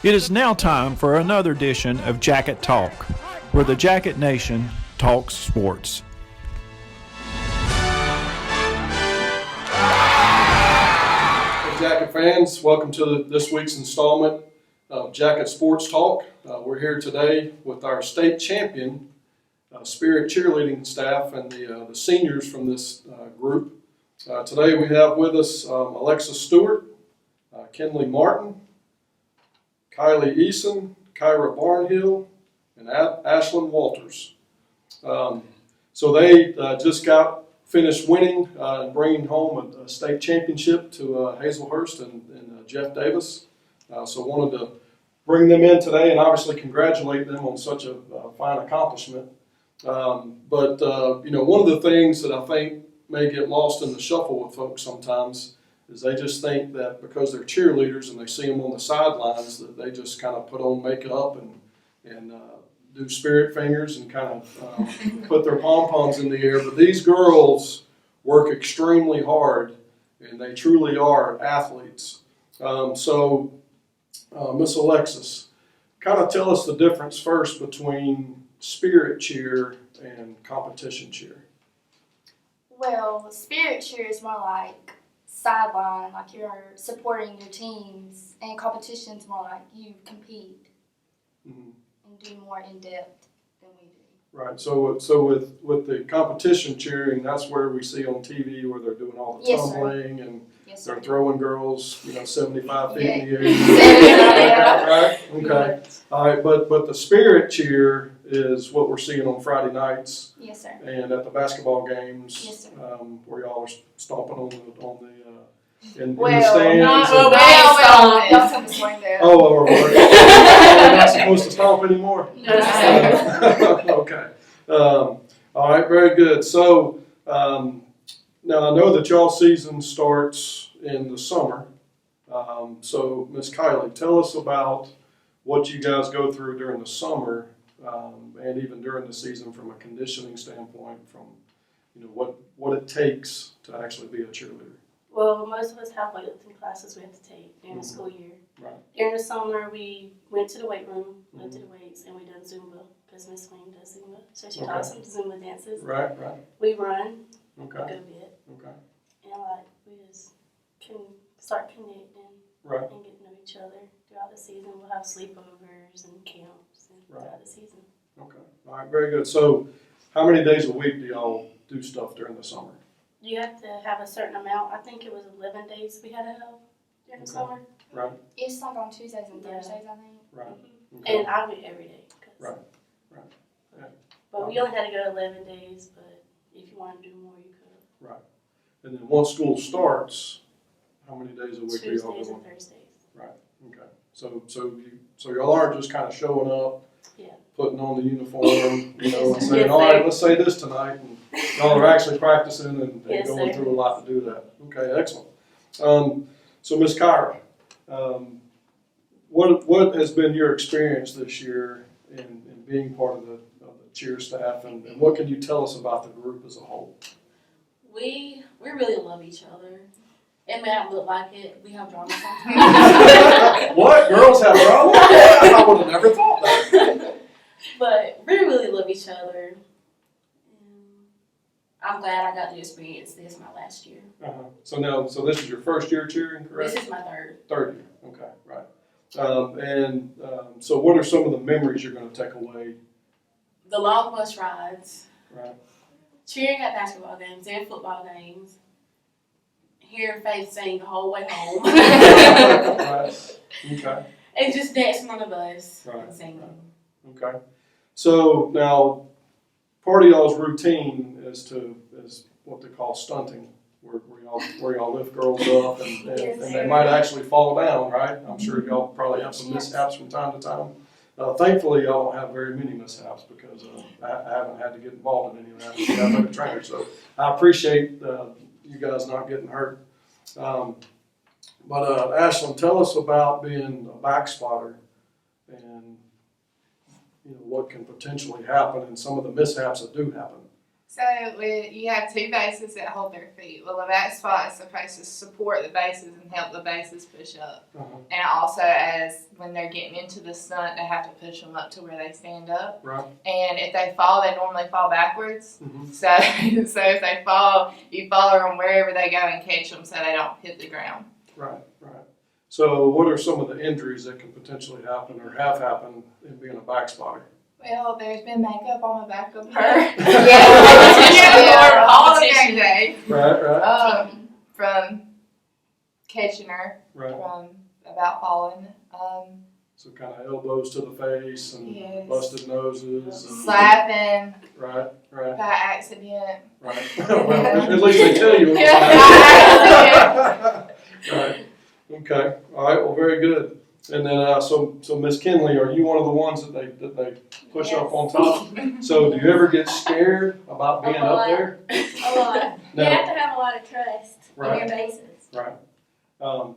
It is now time for another edition of Jacket Talk, where the Jacket Nation talks sports. Hey, Jacket fans, welcome to this week's installment of Jacket Sports Talk. We're here today with our state champion, Spirit cheerleading staff, and the seniors from this group. Today we have with us Alexis Stewart, Kenley Martin, Kylie Eason, Kyra Barnhill, and Ashlyn Walters. So they just got finished winning and bringing home a state championship to Hazelhurst and Jeff Davis. So wanted to bring them in today and obviously congratulate them on such a fine accomplishment. But one of the things that I think may get lost in the shuffle with folks sometimes is they just think that because they're cheerleaders and they see them on the sidelines that they just kind of put on makeup and do spirit fingers and kind of put their pom-poms in the air. But these girls work extremely hard and they truly are athletes. So Miss Alexis, kind of tell us the difference first between spirit cheer and competition cheer. Well, spirit cheer is more like sideline, like you're supporting your teams, and competition's more like you compete and do more in depth than we do. Right. So with the competition cheering, that's where we see on TV where they're doing all the tumbling and they're throwing girls, 75 feet in the air. Right. Okay. All right. But the spirit cheer is what we're seeing on Friday nights. Yes, sir. And at the basketball games. Yes, sir. Where y'all are stomping on the in the Well, stands. Y'all tell me swing there. Oh, we're not supposed to stomp anymore? No. Okay. All right, very good. So now I know that y'all season starts in the summer. So Miss Kylie, tell us about what you guys go through during the summer and even during the season from a conditioning standpoint, from what it takes to actually be a cheerleader. Well, most of us have weightlifting classes we have to take during the school year. Right. During the summer, we went to the weight room, lifted weights, and we done Zumba because Miss Wayne does Zumba. So she taught us some Zumba dances. Right. We run a Okay. good bit. Okay. And we just can start connecting Right. and getting to know each other throughout the season. We'll have sleepovers and camps throughout the season. Okay. All right. Very good. So, how many days a week do y'all do stuff during the summer? You have to have a certain amount. I think it was 11 days we had to have during the summer. Right. It's like on Tuesdays and Thursdays, I think. Right. Mm-hmm. Okay. And I went every day. Right. Yeah. But we only had to go 11 days, but if you want to do more, you could. Right. And then once school starts, how many days a week do y'all Tuesdays go? and Thursdays. Right. Okay. So y'all aren't just kind of showing up, putting on the uniform, and saying, all right, let's say this tonight, and y'all are actually practicing and going through a lot to do that. Okay, excellent. So Ms. Kyra, what has been your experience this year in being part of the cheer staff, and what can you tell us about the group as a whole? We really love each other. It may not look like it. We have drama sometimes. What? Girls have drama? I would have never thought that. But we really love each other. I'm glad I got to experience this my last year. So this is your first year cheering, correct? This is my third. Third year. Okay, right. So what are some of the memories you're going to take away? The long bus rides. Right. Cheering at basketball games and football games. Hearing Faith sing the whole way home. Right. Okay. And just dancing on the bus and singing. Okay. So now, part of y'all's routine is what they call stunting, where y'all lift girls up and they might actually fall down, right? I'm sure y'all probably have some mishaps from time to time. Thankfully, y'all don't have very many mishaps because I haven't had to get involved in any of that as an athletic trainer. So I appreciate you guys not getting hurt. But Ashlyn, tell us about being a back spotter and what can potentially happen and some of the mishaps that do happen. So you have two bases that hold their feet. Well, the back spot is supposed to support the bases and help the bases push up. Uh-huh. And also, as when they're getting into the stunt, they have to push them up to where they stand up. Right. And if they fall, they normally fall backwards. Mm-hmm. So if they fall, you follow them wherever they go and catch them so they don't hit the ground. Right. So what are some of the injuries that can potentially happen or have happened in being a back spotter? Well, there's been makeup on the back of her. Yeah. All game day. Right. From catching her, Right. from about falling. So kind of elbows to the face and Yes. busted noses. And, Slapping right. by accident. Right. Well, at least they tell you. Right. Okay. All right. Well, very good. And then, so Miss Kinley, are you one of the ones that they push up on top? So, do you ever get scared about being up there? A lot. No. You have to have a lot of trust in Right. your bases. Right.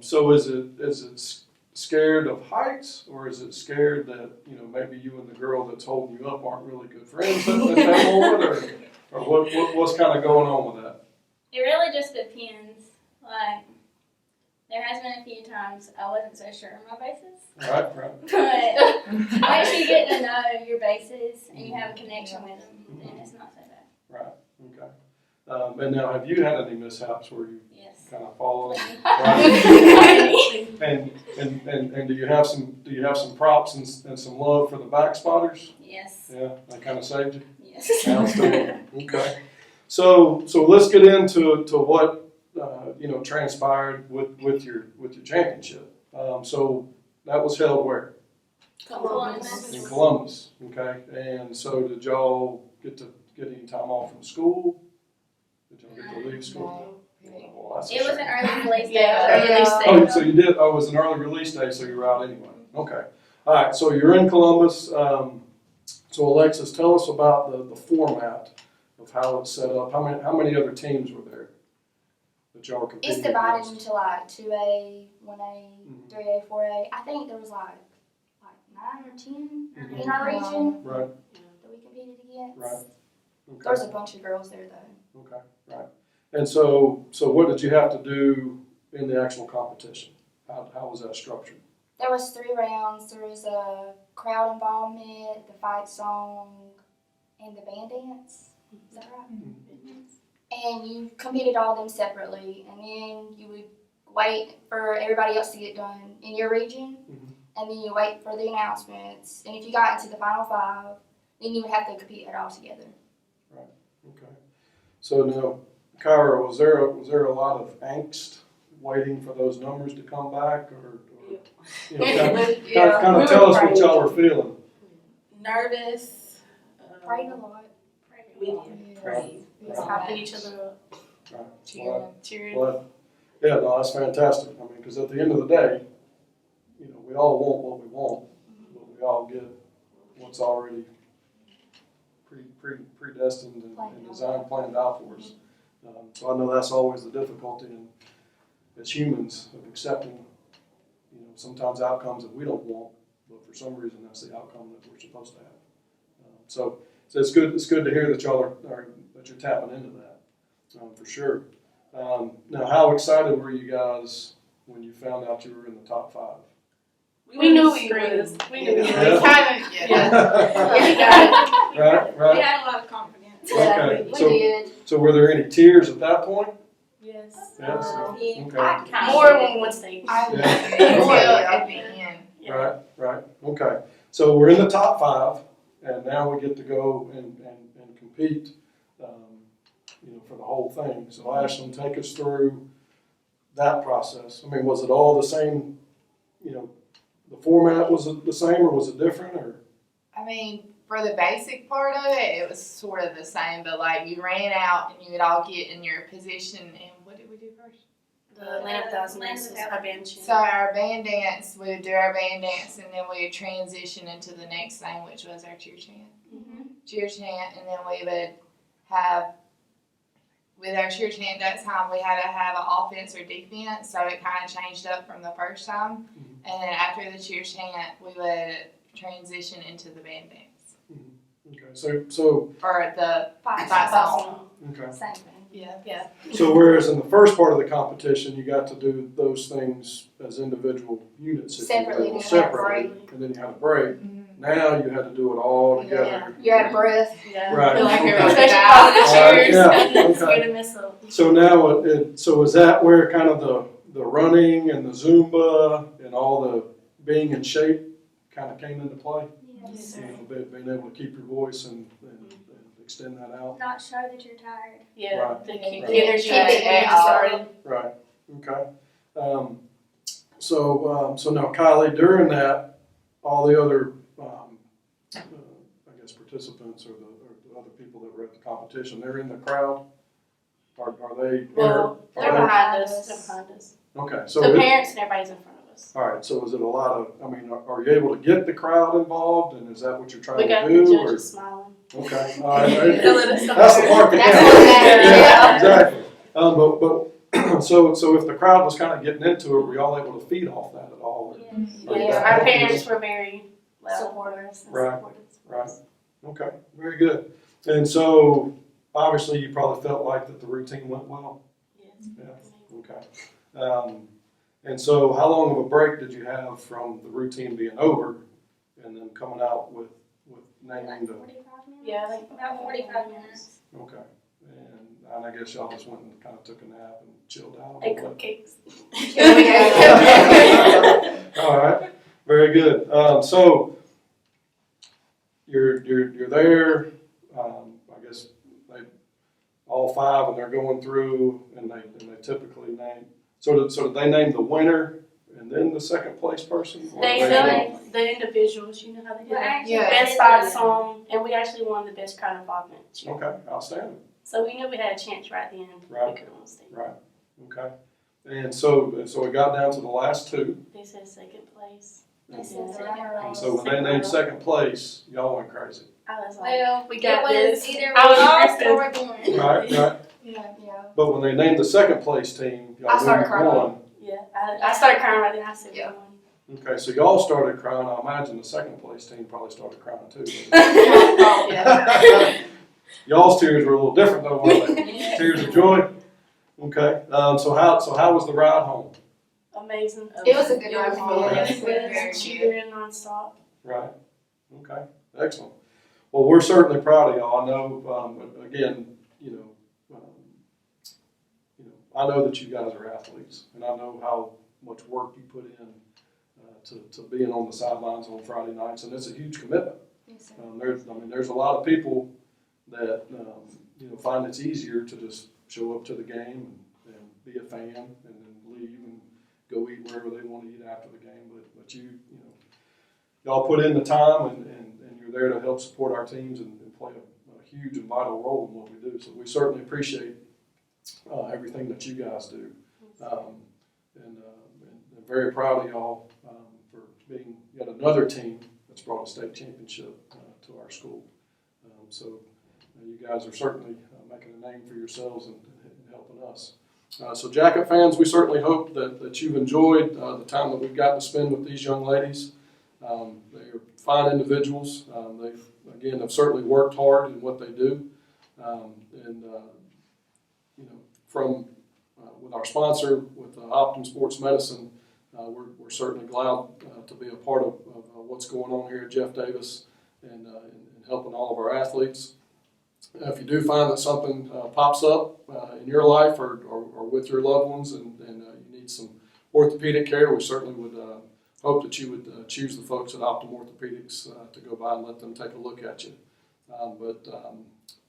So, is it scared of heights, or is it scared that maybe you and the girl that's holding you up aren't really good friends at that moment, or what's kind of going on with that? It really just depends. Like, there has been a few times I wasn't so sure of my bases. Right. But once you get to know your bases and you have a connection with them, then it's not so bad. Right. Okay. And now, have you had any mishaps where you Yes. kind of fallen? Right. And do you have some props and some love for the back spotters? Yes. Yeah, that kind of saved you. Yes. Outstanding. Okay. So let's get into what transpired with your championship. So that was held where? Columbus. In Columbus. Okay. And so did y'all get any time off from school? Did y'all get to leave school? Well, that's a It was shame. an early release day. Yeah. Oh, so you did. Oh, it was an early release day, so you were out anyway. Okay. All right. So you're in Columbus. So Alexis, tell us about the format of how it's set up. How many other teams were there that y'all were competing It's divided against? into like 2A, 1A, Mhm. 3A, 4A. I think there was like 9 or 10 Mhm. in our region Right. that we competed against. Right. There was Okay. a bunch of girls there though. Okay. Right. And so what did you have to do in the actual competition? How was that structured? There was 3 rounds. There was a crowd involvement, the fight song, and the band dance. Is that right? And you competed all of them separately, and then you would wait for everybody else to get done in your region, and then you wait for the announcements. And if you got into the final 5, then you would have to compete it all together. Okay. So now, Kyra, was there a lot of angst waiting for those numbers to come back, or kind of tell us what y'all were feeling? Nervous. Prayed a lot. We did. Right. We was Hyping hyping each other up. Right. cheering. Well, yeah, no, that's fantastic. I mean, because at the end of the day, we all want what we want, but we all get what's already predestined and designed, planned out for us. So I know that's always the difficulty as humans of accepting, sometimes outcomes that we don't want, but for some reason that's the outcome that we're supposed to have. So it's good. It's good to hear that y'all are that you're tapping into that, for sure. Now, how excited were you guys when you found out you were in the top 5? We knew we was. We knew we was. Yeah. Kind of, Right. We had a lot of confidence. Okay. We So, did. so were there any tears at that point? Yes. Yes. Yeah. Okay. More than one stage. I Yeah. until at the end. Right. Okay. So we're in the top 5, and now we get to go and compete, for the whole thing. So Ashlyn, take us through that process. I mean, was it all the same? The format was it the same, or was it different, or? I mean, for the basic part of it, it was sort of the same, but like you ran out and you would all get in your position. And what did we do first? The Atlanta Thousand Dances, our band So our band dance, we would do our band dance, and then we would transition into the next thing, which was our cheer chant. Cheer chant, and then we would have, with our cheer chant that time, we had to have an offense or defense, so it kind of changed up from the first time. And then after the cheer chant, we would transition into the band dance. Okay. So or the Five five song. song. okay. Same thing. Yeah. So whereas in the first part of the competition, you got to do those things as individual units, if you Separately, will, you had a separately, and then you had a break. Mm-hmm. Now you had to do it all together. Yeah. You're out of breath. Yeah. Right. Feel like Okay. you're Especially like all the that. cheers. Yeah, It's okay. good to miss up. So now, so is that where kind of the running and the Zumba and all the being in shape kind of came into play? Yes, You sir. know, being able to keep your voice and extend that out. Not show that you're tired. Yeah, Right. the Yeah. energy Yeah. when you started. Right. Okay. So now, Kylie, during that, all the other, I guess, participants or the other people that were at the competition, they're in the crowd. Are they? Well, they're are they- behind us. They're behind us. Okay. So The parents and everybody's in front of us. all right. So is it a lot of? I mean, are you able to get the crowd involved, and is that what you're trying We got to the do? judges smiling. Okay. All right. They'll let us know. That's the part that That's counts. what matters, Yeah, exactly. But so if the crowd was kind of getting into it, were y'all able to feed off that at all? Yes, our parents were very loud supporters and Right. supported us. Right. Okay. Very good. And so obviously you probably felt like that the routine went well. Yes. Yeah. Okay. And so how long of a break did you have from the routine being over and then coming out with Like naming the? 45 minutes? Yeah, like About 45 minutes. Okay. And I guess y'all just went and kind of took a nap and chilled out a Ate little bit. cupcakes. All right, very good. So you're there. I guess they all five, and they're going through, and they typically name. So did they name the winner and then the second place person? Or They name- the individuals, you know how they do Well, that? actually, Yeah. Best fight song, and we actually won the best crowd involvement. Okay, outstanding. So we knew we had a chance right then. Right. We couldn't stay. Right. Okay. And so it got down to the last two. They said second place. They And said Yeah. second place. so when they named second place, y'all went crazy. I was like, Well, we got it was this. either I was lost Kristen. or we won. Right. Yeah. But when they named the second place team, y'all I started won. crying. Yeah, I started crying right then. I said, Yeah. we won. Okay, so y'all started crying. I imagine the second place team probably started crying too. Yeah. Y'all's tears were a little different though, weren't they? Tears of joy. Okay. So how was the ride home? Amazing. It was a good It was ride home. really Yes, good. Very it was cheering nonstop. Right. Okay. Excellent. Well, we're certainly proud of y'all. I know. Again, I know that you guys are athletes, and I know how much work you put in to being on the sidelines on Friday nights, and it's a huge commitment. Yes, sir. There's a lot of people that find it's easier to just show up to the game and be a fan and then leave and go eat wherever they want to eat after the game. But y'all put in the time and you're there to help support our teams and play a huge and vital role in what we do. So we certainly appreciate everything that you guys do, and very proud of y'all for being yet another team that's brought a state championship to our school. So you guys are certainly making a name for yourselves and helping us. So Jacket fans, we certainly hope that you've enjoyed the time that we've gotten to spend with these young ladies. They are fine individuals. They have certainly worked hard in what they do, from with our sponsor, with Optum Sports Medicine, we're certainly glad to be a part of what's going on here at Jeff Davis and helping all of our athletes. If you do find that something pops up in your life or with your loved ones and you need some orthopedic care, we certainly would hope that you would choose the folks at Optum Orthopedics to go by and let them take a look at you. But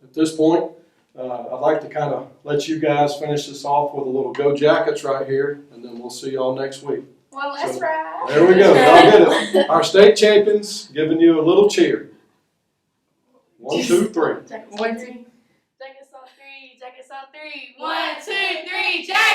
at this point, I'd like to kind of let you guys finish this off with a little Go Jackets right here, and then we'll see y'all next week. Well, let's So, ride. There we go. Y'all get it. Our state champions giving you a little cheer. 1, 2, 3. Jackets One, on three. Jackets on three. Jackets on three. 1, 2, 3. Jackets.